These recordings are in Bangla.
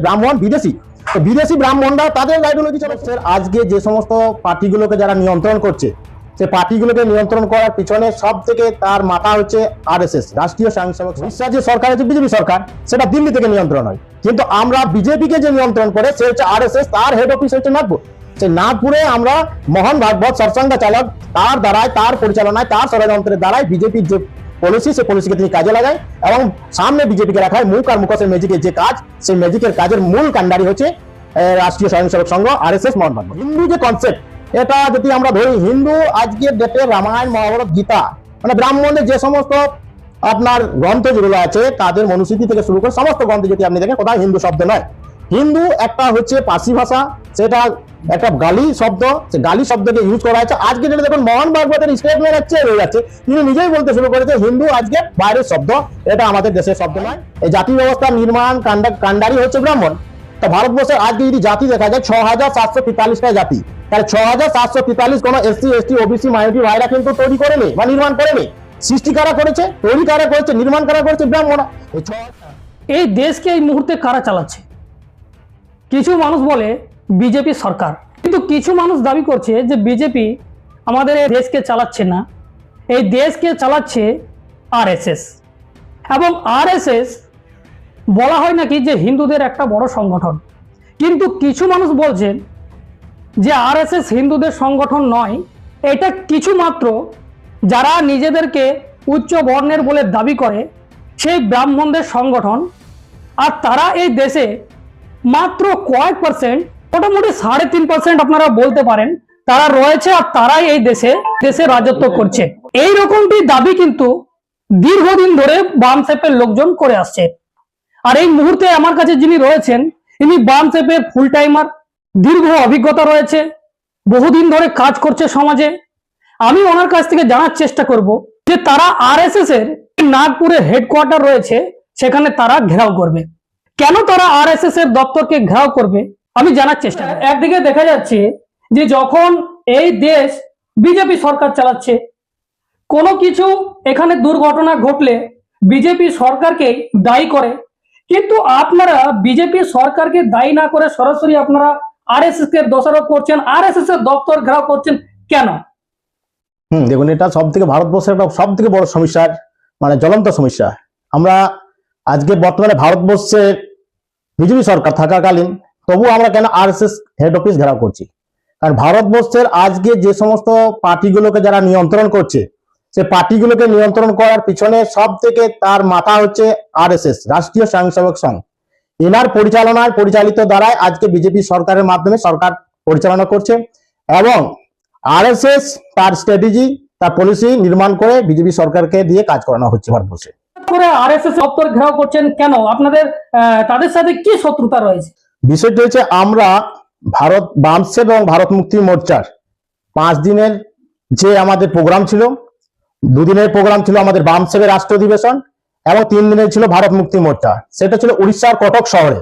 ব্রাহ্মণ বিদেশি, তো বিদেশি ব্রাহ্মণরা তাদের আইডিওলজি চালাচ্ছে। আজকে যে সমস্ত পার্টিগুলোকে যারা নিয়ন্ত্রণ করছে, সে পার্টিগুলোকে নিয়ন্ত্রণ করার পিছনে সব থেকে তার মাথা হচ্ছে আরএসএস, রাষ্ট্রীয় স্বয়ংসেবক সংস্থা। যে সরকার হচ্ছে বিজেপি সরকার, সেটা দিল্লি থেকে নিয়ন্ত্রণ হয়, কিন্তু আমরা বিজেপিকে যে নিয়ন্ত্রণ করে সে হচ্ছে আরএসএস, তার হেড অফিস হচ্ছে নাগপুর। সেই নাগপুরে আমরা মোহন ভাগবত সরসঙ্ঘ চালক, তার দ্বারায়, তার পরিচালনায়, তার ষড়যন্ত্রের দ্বারাই বিজেপির যে পলিসি, সে পলিসিকে তিনি কাজে লাগায় এবং সামনে বিজেপিকে রাখায়। মুখ আর মুখোশের ম্যাজিকের যে কাজ, সেই ম্যাজিকের কাজের মূল কাণ্ডারি হচ্ছে রাষ্ট্রীয় স্বয়ংসেবক সংঘ আরএসএস, মোহন ভাগবত। হিন্দু যে কনসেপ্ট, এটা যদি আমরা ধরি, হিন্দু আজকের ডেটে রামায়ণ, মহাভারত, গীতা, মানে ব্রাহ্মণের যে সমস্ত আপনার গ্রন্থ যেগুলো আছে, তাদের মনুস্মৃতি থেকে শুরু করে সমস্ত গ্রন্থে যদি আপনি দেখেন, কোথাও হিন্দু শব্দ নয়। হিন্দু একটা হচ্ছে পার্সি ভাষা, সেটা একটা গালি শব্দ, সে গালি শব্দকে ইউজ করা হয়েছে। আজকে যেটা দেখুন, মোহন ভাগবতের স্টেটমেন্ট হচ্ছে রয়ে যাচ্ছে, তিনি নিজেই বলতে শুরু করেছে হিন্দু আজকে বাইরের শব্দ, এটা আমাদের দেশের শব্দ নয়। এই জাতি ব্যবস্থার নির্মাণ কাণ্ডারি হচ্ছে ব্রাহ্মণ। তো ভারতবর্ষের আজকে যদি জাতি দেখা যায়, 6,743টা জাতি, তাহলে 6,743 কোন এসসি, এসটি, ওবিসি, মাইনরিটি ভাইরা কিন্তু তৈরি করেনি বা নির্মাণ করেনি। সৃষ্টি কারা করেছে, তৈরি কারা করেছে, নির্মাণ কারা করেছে? ব্রাহ্মণরা। এই দেশকে এই মুহূর্তে কারা চালাচ্ছে? কিছু মানুষ বলে বিজেপি সরকার, কিন্তু কিছু মানুষ দাবি করছে যে বিজেপি আমাদের এই দেশকে চালাচ্ছে না, এই দেশকে চালাচ্ছে আরএসএস। এবং আরএসএস বলা হয় নাকি যে হিন্দুদের একটা বড় সংগঠন, কিন্তু কিছু মানুষ বলছেন যে আরএসএস হিন্দুদের সংগঠন নয়, এটা কিছু মাত্র যারা নিজেদেরকে উচ্চ বর্ণের বলে দাবি করে সেই ব্রাহ্মণদের সংগঠন। আর তারা এই দেশে মাত্র কয়েক পার্সেন্ট, মোটামুটি 3.5% আপনারা বলতে পারেন, তারা রয়েছে, আর তারাই এই দেশে রাজত্ব করছে। এই রকমটি দাবি কিন্তু দীর্ঘদিন ধরে বামসেপের লোকজন করে আসছে। আর এই মুহূর্তে আমার কাছে যিনি রয়েছেন, ইনি বামসেপের ফুল টাইমার, দীর্ঘ অভিজ্ঞতা রয়েছে, বহুদিন ধরে কাজ করছে সমাজে। আমি ওনার কাছ থেকে জানার চেষ্টা করব যে তারা আরএসএস এর নাগপুরে হেডকোয়ার্টার রয়েছে, সেখানে তারা ঘেরাও করবে। কেন তারা আরএসএস এর দপ্তরকে ঘেরাও করবে, আমি জানার চেষ্টা করব। একদিকে দেখা যাচ্ছে যে যখন এই দেশ বিজেপি সরকার চালাচ্ছে, কোনো কিছু এখানে দুর্ঘটনা ঘটলে বিজেপি সরকারকে দায়ী করে, কিন্তু আপনারা বিজেপি সরকারকে দায়ী না করে সরাসরি আপনারা আরএসএস কে দোষারোপ করছেন, আরএসএস এর দপ্তর ঘেরাও করছেন কেন? দেখুন, এটা সব থেকে ভারতবর্ষের একটা সব থেকে বড় সমস্যার, মানে জ্বলন্ত সমস্যা। আমরা আজকে বর্তমানে ভারতবর্ষের বিজেপি সরকার থাকাকালীন তবু আমরা কেন আরএসএস হেড অফিস ঘেরাও করছি? কারণ ভারতবর্ষের আজকে যে সমস্ত পার্টিগুলোকে যারা নিয়ন্ত্রণ করছে, সে পার্টিগুলোকে নিয়ন্ত্রণ করার পিছনে সব থেকে তার মাথা হচ্ছে আরএসএস, রাষ্ট্রীয় স্বয়ংসেবক সংঘ। এনার পরিচালনায় পরিচালিত দ্বারাই আজকে বিজেপি সরকারের মাধ্যমে সরকার পরিচালনা করছে এবং আরএসএস তার স্ট্র্যাটেজি, তার পলিসি নির্মাণ করে বিজেপি সরকারকে দিয়ে কাজ করানো হচ্ছে ভারতবর্ষে। আরএসএস দপ্তর ঘেরাও করছেন কেন? আপনাদের তাদের সাথে কি শত্রুতা রয়েছে? বিষয়টি হচ্ছে, আমরা ভারত বামসেপ এবং ভারত মুক্তি মোর্চার 5 দিনের যে আমাদের প্রোগ্রাম ছিল, 2 দিনের প্রোগ্রাম ছিল আমাদের বামসেপের রাষ্ট্র অধিবেশন এবং 3 দিনের ছিল ভারত মুক্তি মোর্চা, সেটা ছিল উড়িষ্যার কটক শহরে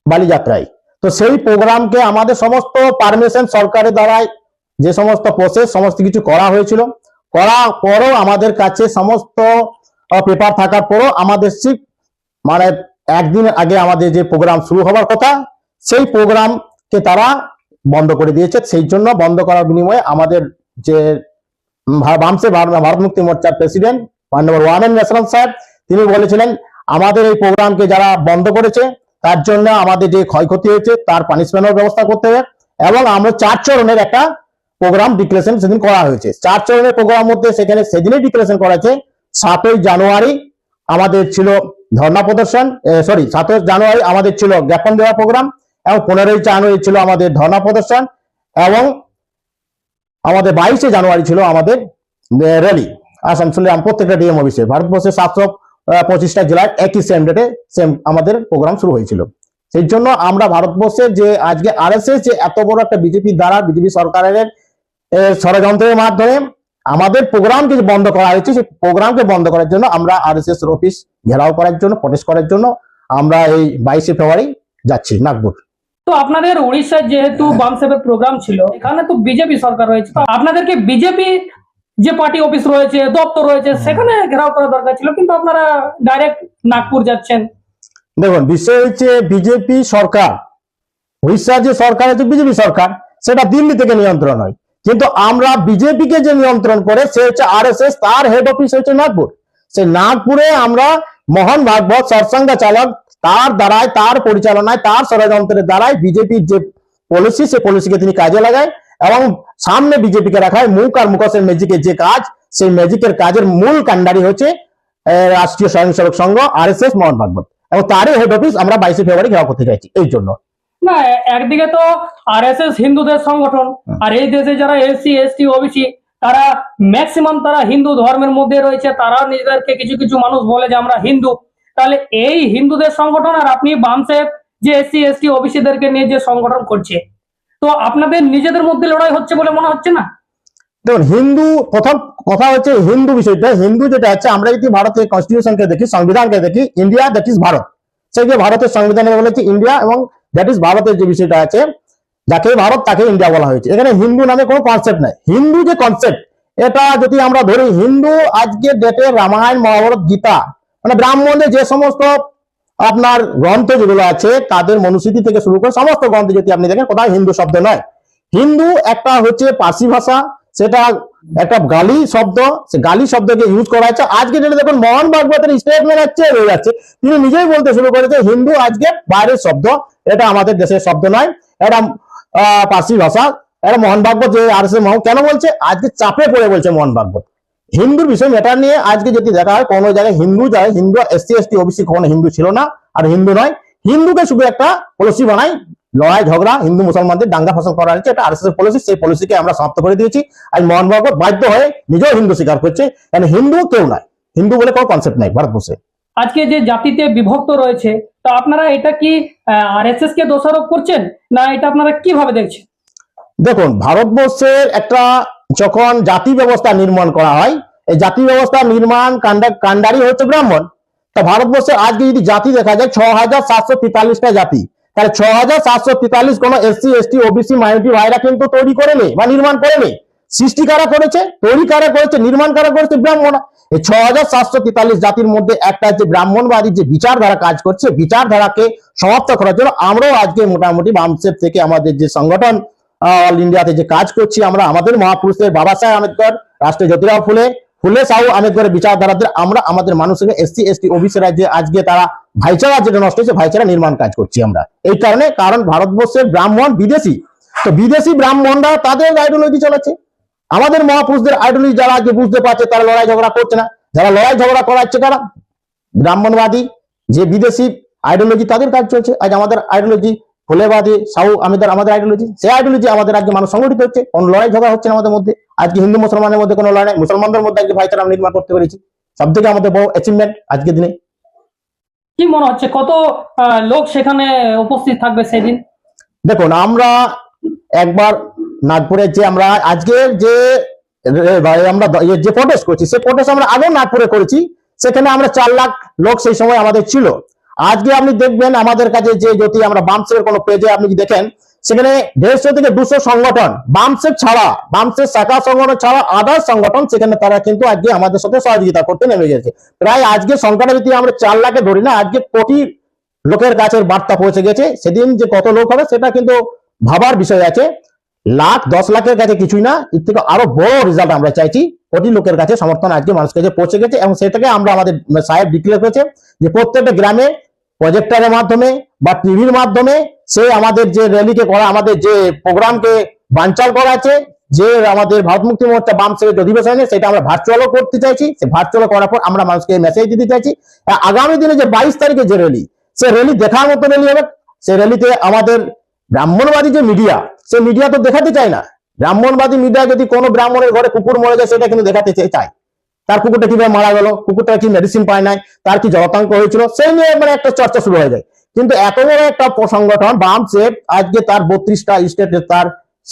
বালিযাত্রায়। তো সেই প্রোগ্রামকে আমাদের সমস্ত পারমিশন সরকারের দ্বারাই, যে সমস্ত প্রসেস সমস্ত কিছু করা হয়েছিল, করার পরও আমাদের কাছে সমস্ত পেপার থাকার পরও আমাদের ঠিক মানে একদিন আগে আমাদের যে প্রোগ্রাম শুরু হবার কথা, সেই প্রোগ্রামকে তারা বন্ধ করে দিয়েছে। সেই জন্য বন্ধ করার বিনিময়ে আমাদের যে বামসে ভারত মুক্তি মোর্চার প্রেসিডেন্ট মাননীয় ওয়ামেন ন্যাশনাল সাহেব, তিনি বলেছিলেন আমাদের এই প্রোগ্রামকে যারা বন্ধ করেছে তার জন্য আমাদের যে ক্ষয়ক্ষতি হয়েছে তার পানিশমেন্টের ব্যবস্থা করতে হবে। এবং আমরা 4 চরণের একটা প্রোগ্রাম ডিক্লারেশন সেদিন করা হয়েছে। 4 চরণের প্রোগ্রাম মধ্যে সেখানে সেদিনই ডিক্লারেশন করা হয়েছে 7ই জানুয়ারি আমাদের ছিল ধর্ণা প্রদর্শন, 7 জানুয়ারি আমাদের ছিল জ্ঞাপন দেওয়া প্রোগ্রাম, এবং 15ই জানুয়ারি ছিল আমাদের ধর্ণা প্রদর্শন, এবং আমাদের 22শে জানুয়ারি ছিল আমাদের র্যালি আসানসোলে প্রত্যেকটা ডিএম অফিসে। ভারতবর্ষের 725টা জেলার একই সেম ডেটে আমাদের প্রোগ্রাম শুরু হয়েছিল। সেই জন্য আমরা ভারতবর্ষের যে আজকে আরএসএস যে এত বড় একটা বিজেপি দ্বারা, বিজেপি সরকারের ষড়যন্ত্রের মাধ্যমে আমাদের প্রোগ্রামকে বন্ধ করা হয়েছে, সেই প্রোগ্রামকে বন্ধ করার জন্য আমরা আরএসএস অফিস ঘেরাও করার জন্য, প্রটেস্ট করার জন্য আমরা এই 22শে ফেব্রুয়ারি যাচ্ছি নাগপুর। তো আপনাদের উড়িষ্যার যেহেতু বামসেপের প্রোগ্রাম ছিল, এখানে তো বিজেপি সরকার রয়েছে, তো আপনাদেরকে বিজেপি যে পার্টি অফিস রয়েছে, দপ্তর রয়েছে, সেখানে ঘেরাও করা দরকার ছিল, কিন্তু আপনারা ডাইরেক্ট নাগপুর যাচ্ছেন। দেখুন, বিষয় হচ্ছে বিজেপি সরকার, উড়িষ্যার যে সরকার আছে বিজেপি সরকার, সেটা দিল্লি থেকে নিয়ন্ত্রণ হয়। কিন্তু আমরা বিজেপিকে যে নিয়ন্ত্রণ করে সে হচ্ছে আরএসএস, তার হেড অফিস হচ্ছে নাগপুর। সেই নাগপুরে আমরা মোহন ভাগবত সৎসঙ্গ চালক, তার দ্বারাই, তার পরিচালনায়, তার ষড়যন্ত্রের দ্বারাই বিজেপির যে পলিসি, সে পলিসিকে তিনি কাজে লাগায় এবং সামনে বিজেপিকে রাখায়। মুখ আর মুখোশের ম্যাজিকের যে কাজ, সেই ম্যাজিকের কাজের মূল কাণ্ডারি হচ্ছে রাষ্ট্রীয় স্বয়ংসেবক সংঘ আরএসএস মোহন ভাগবত, এবং তারই হেড অফিস আমরা 22শে ফেব্রুয়ারি ঘেরাও করতে চাইছি এই জন্য। না, একদিকে তো আরএসএস হিন্দুদের সংগঠন, আর এই দেশে যারা এসসি এসটি ওবিসি তারা ম্যাক্সিমাম তারা হিন্দু ধর্মের মধ্যে রয়েছে, তারা নিজেদেরকে কিছু কিছু মানুষ বলে যে আমরা হিন্দু। তাহলে এই হিন্দুদের সংগঠন আর আপনি বামসেফ যে এসসি এসটি ওবিসিদেরকে নিয়ে যে সংগঠন করছে, তো আপনাদের নিজেদের মধ্যে লড়াই হচ্ছে বলে মনে হচ্ছে না? দেখুন, হিন্দু, প্রথম কথা হচ্ছে হিন্দু বিষয়টা, হিন্দু যেটা আছে, আমরা যদি ভারতের কনস্টিটিউশনকে দেখি, সংবিধানকে দেখি, ইন্ডিয়া দ্যাট ইজ ভারত, সেই যে ভারতের সংবিধানে বলেছে ইন্ডিয়া, এবং দ্যাট ইজ ভারতের যে বিষয়টা আছে, যাকে ভারত তাকে ইন্ডিয়া বলা হয়েছে। এখানে হিন্দু নামে কোনো কনসেপ্ট নাই। হিন্দু যে কনসেপ্ট, এটা যদি আমরা ধরি, হিন্দু আজকে ডেটে রামায়ণ, মহাভারত, গীতা, মানে ব্রাহ্মণদের যে সমস্ত আপনার গ্রন্থ যেগুলো আছে, তাদের মনুস্মৃতি থেকে শুরু করে সমস্ত গ্রন্থ যদি আপনি দেখেন, কোথাও হিন্দু শব্দ নয়। হিন্দু একটা হচ্ছে পার্সি ভাষা, সেটা একটা গালি শব্দ, সে গালি শব্দকে ইউজ করা হচ্ছে। আজকে যেটা দেখুন, মোহন ভাগবতের স্টেটমেন্ট হচ্ছে রয়ে যাচ্ছে, তিনি নিজেই বলতে শুরু করেছে হিন্দু আজকে বাইরের শব্দ, এটা আমাদের দেশের শব্দ নয়, এটা পার্সি ভাষা। এটা মোহন ভাগবত যে আরএসএস মোহন কেন বলছে, আজকে চাপে পড়ে বলছে মোহন ভাগবত। হিন্দুর বিষয় ম্যাটার নিয়ে আজকে যদি দেখা হয় কোনো জায়গায় হিন্দু যায়, হিন্দু এসসি এসটি ওবিসি কখনো হিন্দু ছিল না, আর হিন্দু নয়। হিন্দুকে শুধু একটা পলিসি বানাই, লড়াই ঝগড়া, হিন্দু মুসলমানদের দাঙ্গা ফসল করা হচ্ছে, এটা আরএসএস পলিসি। সেই পলিসিকে আমরা সমাপ্ত করে দিয়েছি। আজ মোহন ভাগবত বাধ্য হয়ে নিজেও হিন্দু স্বীকার করছে, কারণ হিন্দু কেউ নাই, হিন্দু বলে কোনো কনসেপ্ট নাই ভারতবর্ষে। আজকে যে জাতিতে বিভক্ত রয়েছে, তো আপনারা এটা কি আরএসএস কে দোষারোপ করছেন, না এটা আপনারা কিভাবে দেখছেন? দেখুন, ভারতবর্ষের একটা যখন জাতি ব্যবস্থা নির্মাণ করা হয়, এই জাতি ব্যবস্থা নির্মাণ কাণ্ডারি হচ্ছে ব্রাহ্মণ। তা ভারতবর্ষে আজকে যদি জাতি দেখা যায় 6,743টা জাতি, তাহলে 6,743 কোন এসসি এসটি ওবিসি মাইনরিটি ভাইরা কিন্তু তৈরি করেনি বা নির্মাণ করেনি। সৃষ্টি কারা করেছে, তৈরি কারা করেছে, নির্মাণ কারা করেছে? ব্রাহ্মণরা। এই 6,743 জাতির মধ্যে একটা যে ব্রাহ্মণবাদী যে বিচারধারা কাজ করছে, বিচারধারাকে সমাপ্ত করার জন্য আমরাও আজকে মোটামুটি বামসেফ থেকে আমাদের যে সংগঠন অল ইন্ডিয়াতে যে কাজ করছি, আমরা আমাদের মহাপুরুষদের বাবা সাহেব আম্বেদকর, রাষ্ট্রীয় জ্যোতিরাও ফুলে সাহু আম্বেদকরের বিচারধারাদের আমরা আমাদের মানুষের এসসি এসটি ওবিসিরা যে আজকে তারা ভাইচারা যেটা নষ্ট হয়েছে, ভাইচারা নির্মাণ কাজ করছি আমরা এই কারণে, কারণ ভারতবর্ষের ব্রাহ্মণ বিদেশি, তো বিদেশি ব্রাহ্মণরা তাদের আইডিওলজি চালাচ্ছে। আমাদের মহাপুরুষদের আইডিওলজি যারা আজকে বুঝতে পারছে, তারা লড়াই ঝগড়া করছে না। যারা লড়াই ঝগড়া করাচ্ছে কারা? ব্রাহ্মণবাদী যে বিদেশি আইডিওলজি, তাদের কাজ চলছে। আজ আমাদের আইডিওলজি ফুলেবাদী সাহু আম্বেদকর, আমাদের আইডিওলজি, সেই আইডিওলজি আমাদের আজকে মানুষ সংগঠিত হচ্ছে, কোন লড়াই ঝগড়া হচ্ছে না আমাদের মধ্যে। আজকে হিন্দু মুসলমানের মধ্যে কোনো লড়াই নাই, মুসলমানদের মধ্যে আজকে ভাইচারা নির্মাণ করতে পেরেছি, সব থেকে আমাদের বড় অ্যাচিভমেন্ট আজকের দিনে। কি মনে হচ্ছে কত লোক সেখানে উপস্থিত থাকবে সেদিন? দেখুন, আমরা একবার নাগপুরে যে আমরা আজকের যে আমরা যে প্রোটেস্ট করছি, সেই প্রোটেস্ট আমরা আগেও নাগপুরে করেছি, সেখানে আমরা 4 লাখ লোক সেই সময় আমাদের ছিল। আজকে আপনি দেখবেন আমাদের কাছে যে যদি আমরা বামসেফের কোনো পেজে আপনি দেখেন, সেখানে 150 থেকে 200 সংগঠন, বামসেফ ছাড়া, বামসেফ শাখা সংগঠন ছাড়া আদার সংগঠন, সেখানে তারা কিন্তু আজকে আমাদের সাথে সহযোগিতা করতে নেমে গেছে। প্রায় আজকে সংখ্যাটা যদি আমরা 4 লাখে ধরি না, আজকে কোটি লোকের কাছে বার্তা পৌঁছে গেছে। সেদিন যে কত লোক হবে সেটা কিন্তু ভাবার বিষয় আছে। 10 লাখের কাছে কিছুই না, এর থেকে আরো বড় রেজাল্ট আমরা চাইছি। কোটি লোকের কাছে সমর্থন আজকে মানুষের কাছে পৌঁছে গেছে, এবং সেটাকে আমরা আমাদের সাহেব ডিক্লেয়ার করেছে যে প্রত্যেকটা গ্রামে প্রজেক্টরের মাধ্যমে বা টিভির মাধ্যমে সে আমাদের যে র্যালিকে করা, আমাদের যে প্রোগ্রামকে বানচাল করা আছে, যে আমাদের ভারত মুক্তি মোর্চা বামসেফের অধিবেশনে, সেটা আমরা ভার্চুয়ালও করতে চাইছি। সে ভার্চুয়াল করার পর আমরা মানুষকে মেসেজ দিতে চাইছি, আগামী দিনে যে 22 তারিখে যে র্যালি, সে র্যালি দেখার মতো র্যালি হবে। সে র্যালিতে আমাদের ব্রাহ্মণবাদী যে মিডিয়া, সে মিডিয়া তো দেখাতে চায় না। ব্রাহ্মণবাদী মিডিয়া যদি কোনো ব্রাহ্মণের ঘরে কুকুর মরে যায়, সেটা কিন্তু দেখাতে চায়। তার কুকুরটা কিভাবে মারা গেল, কুকুরটা কি মেডিসিন পায় নাই, তার কি জলাতঙ্ক হয়েছিল, সেই নিয়ে মানে একটা চর্চা শুরু হয়ে যায়। কিন্তু এত বড় একটা সংগঠন বামসেফ, আজকে তার 32টা স্টেটে তার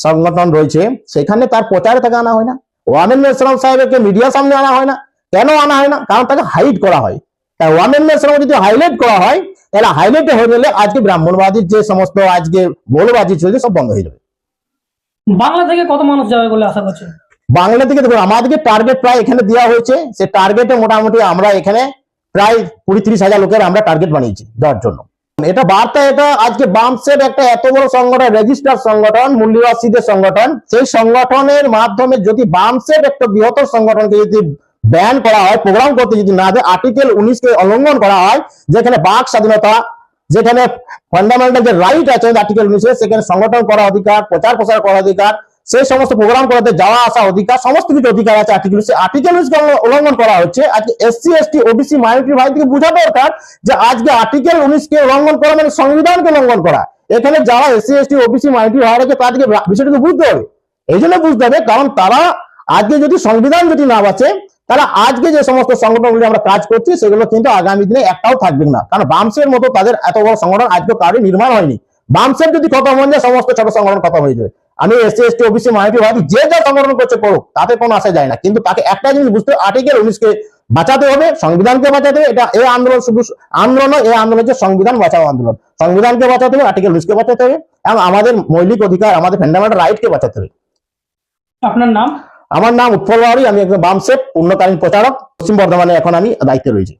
সংগঠন রয়েছে, সেখানে তার প্রচারে তাকে আনা হয় না। ওয়ামেন ইসলাম সাহেবকে মিডিয়ার সামনে আনা হয় না। কেন আনা হয় না? কারণ তাকে হাইড করা হয়। তাই ওয়ামেন ইসলাম যদি হাইলাইট করা হয়, তাহলে হাইলাইট হয়ে গেলে আজকে ব্রাহ্মণবাদীর যে সমস্ত আজকে বলবাজি চলছে, সব বন্ধ হয়ে যাবে। বাংলা থেকে কত মানুষ যাবে বলে আশা করছেন? বাংলা থেকে দেখুন, আমাদেরকে টার্গেট প্রায় এখানে দেওয়া হয়েছে, সে টার্গেটে মোটামুটি আমরা এখানে প্রায় 20-30 হাজার লোকের আমরা টার্গেট বানিয়েছি দেওয়ার জন্য। এটা বার্তা, এটা আজকে বামসের একটা এত বড় সংগঠন, রেজিস্টার সংগঠন, মূল্যবাসীদের সংগঠন, সেই সংগঠনের মাধ্যমে যদি বামসের একটা বৃহত্তর সংগঠনকে যদি ব্যান করা হয়, প্রোগ্রাম করতে যদি না দেয়, আর্টিকেল 19 কে উল্লঙ্ঘন করা হয়, যেখানে বাক স্বাধীনতা, যেখানে ফান্ডামেন্টাল যে রাইট আছে আর্টিকেল 19 সেখানে সংগঠন করার অধিকার, প্রচার প্রসার করার অধিকার, সেই সমস্ত প্রোগ্রাম করাতে যাওয়া আসা অধিকার, সমস্ত কিছু অধিকার আছে আর্টিকেল 19। আর্টিকেল 19 কে উল্লঙ্ঘন করা হচ্ছে। আজকে এসসি এসটি ওবিসি মাইনরিটি ভাইদেরকে বোঝা দরকার যে আজকে আর্টিকেল 19 কে উল্লঙ্ঘন করা মানে সংবিধানকে উল্লঙ্ঘন করা। এখানে যারা এসসি এসটি ওবিসি মাইনরিটি ভাই আছে তাদেরকে বিষয়টাকে বুঝতে হবে। এই জন্য বুঝতে হবে কারণ তারা আজকে যদি সংবিধান যদি না বাঁচে, তাহলে আজকে যে সমস্ত সংগঠনগুলি আমরা কাজ করছি সেগুলো কিন্তু আগামী দিনে একটাও থাকবে না। কারণ বামসের মতো তাদের এত বড় সংগঠন আজকে কারোর নির্মাণ হয়নি। বামসের যদি খতম হয়ে যায়, সমস্ত ছোট সংগঠন খতম হয়ে যাবে। আমি এসসি এসটি ওবিসি মাইনরিটি ভাই যে যা সংগঠন করছে করুক, তাতে কোনো আসা যায় না, কিন্তু তাকে একটা জিনিস বুঝতে হবে, আর্টিকেল 19 কে বাঁচাতে হবে, সংবিধানকে বাঁচাতে হবে। এটা এই আন্দোলন শুধু আন্দোলন নয়, এই আন্দোলন হচ্ছে সংবিধান বাঁচাও আন্দোলন। সংবিধানকে বাঁচাতে হবে, আর্টিকেল 19 কে বাঁচাতে হবে এবং আমাদের মৌলিক অধিকার, আমাদের ফান্ডামেন্টাল রাইটকে বাঁচাতে হবে। আপনার নাম? আমার নাম উৎপল বাউরি, আমি একজন বামসের পূর্ণকালীন প্রচারক। পশ্চিম বর্ধমানে এখন আমি দায়িত্বে রয়েছি।